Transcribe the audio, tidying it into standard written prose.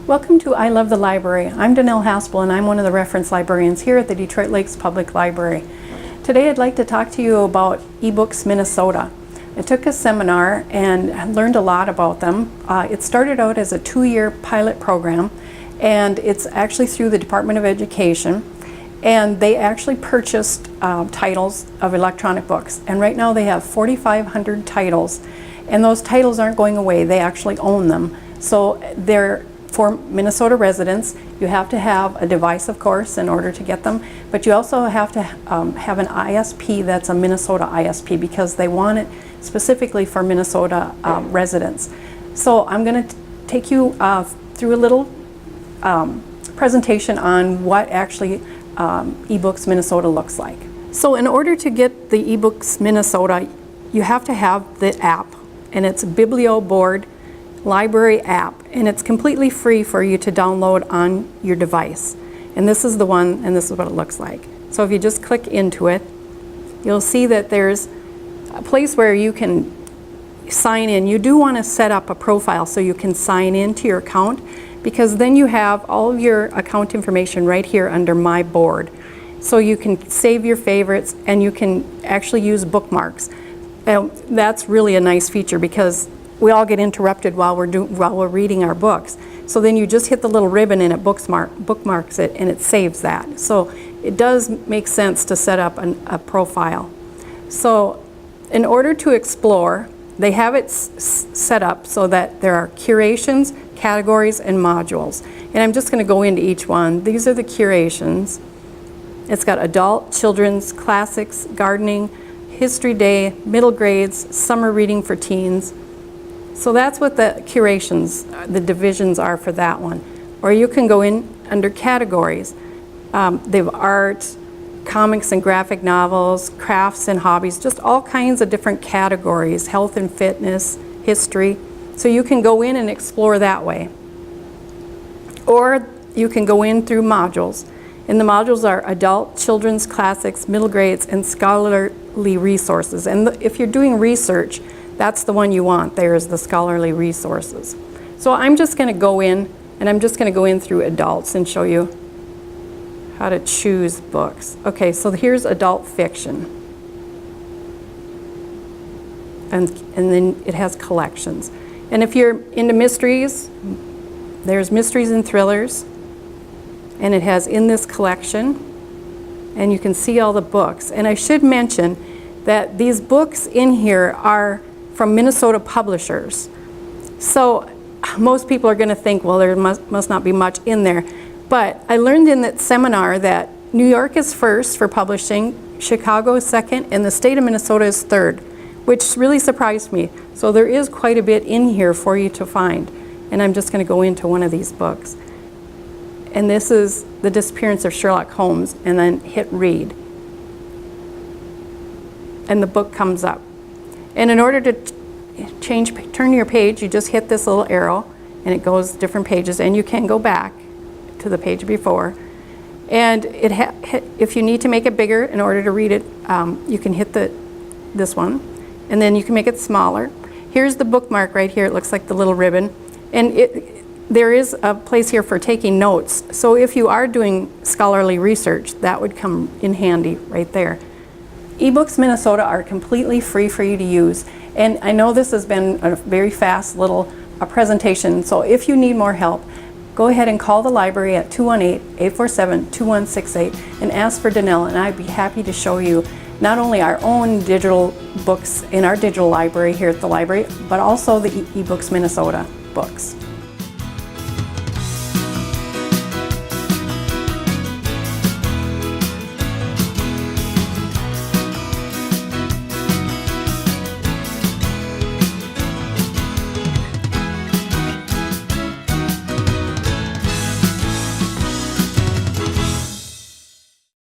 Welcome to I Love the Library. I'm Danelle Haspel and I'm one of the reference librarians here at the Detroit Lakes Public Library. Today I'd like to talk to you about eBooks Minnesota. I took a seminar and learned a lot about them. It started out as a 2-year pilot program, and it's actually through the Department of Education, and they actually purchased titles of electronic books, and right now they have 4,500 titles, and those titles aren't going away. They actually own them. So they're for Minnesota residents. You have to have a device, of course, in order to get them, but you also have to have an ISP that's a Minnesota ISP, because they want it specifically for Minnesota residents. So I'm going to take you through a little presentation on what actually eBooks Minnesota looks like. So in order to get the eBooks Minnesota, you have to have the app, and it's Biblio Board Library app, and it's completely free for you to download on your device. And this is the one, and this is what it looks like. So if you just click into it, you'll see that there's a place where you can sign in. You do want to set up a profile so you can sign into your account, because then you have all of your account information right here under My Board. So you can save your favorites, and you can actually use bookmarks. And that's really a nice feature, because we all get interrupted while we're reading our books. So then you just hit the little ribbon and it bookmarks it, and it saves that. So it does make sense to set up a profile. So in order to explore, they have it set up so that there are curations, categories, and modules. And I'm just going to go into each one. These are the curations. It's got adult, children's, classics, gardening, history day, middle grades, summer reading for teens. So that's what the curations, the divisions are for that one. Or you can go in under categories. They have art, comics and graphic novels, crafts and hobbies, just all kinds of different categories, health and fitness, history. So you can go in and explore that way. Or you can go in through modules. And the modules are adult, children's, classics, middle grades, and scholarly resources. And if you're doing research, that's the one you want. There's the scholarly resources. So I'm just going to go in, and I'm just going to go in through adults and show you how to choose books. Okay, so here's adult fiction. And then it has collections. And if you're into mysteries, there's mysteries and thrillers. And it has in this collection. And you can see all the books. And I should mention that these books in here are from Minnesota publishers. So most people are going to think, well, there must not be much in there. But I learned in that seminar that New York is first for publishing, Chicago is second, and the state of Minnesota is third, which really surprised me. So there is quite a bit in here for you to find. And I'm just going to go into one of these books. And this is The Disappearance of Sherlock Holmes, and then hit read. And the book comes up. And in order to turn your page, you just hit this little arrow, and it goes different pages, and you can go back to the page before. And if you need to make it bigger in order to read it, you can hit this one, and then you can make it smaller. Here's the bookmark right here. It looks like the little ribbon, and there is a place here for taking notes. So if you are doing scholarly research, that would come in handy right there. eBooks Minnesota are completely free for you to use, and I know this has been a very fast little presentation, so if you need more help, go ahead and call the library at 218-847-2168 and ask for Danelle, and I'd be happy to show you not only our own digital books in our digital library here at the library, but also the eBooks Minnesota books.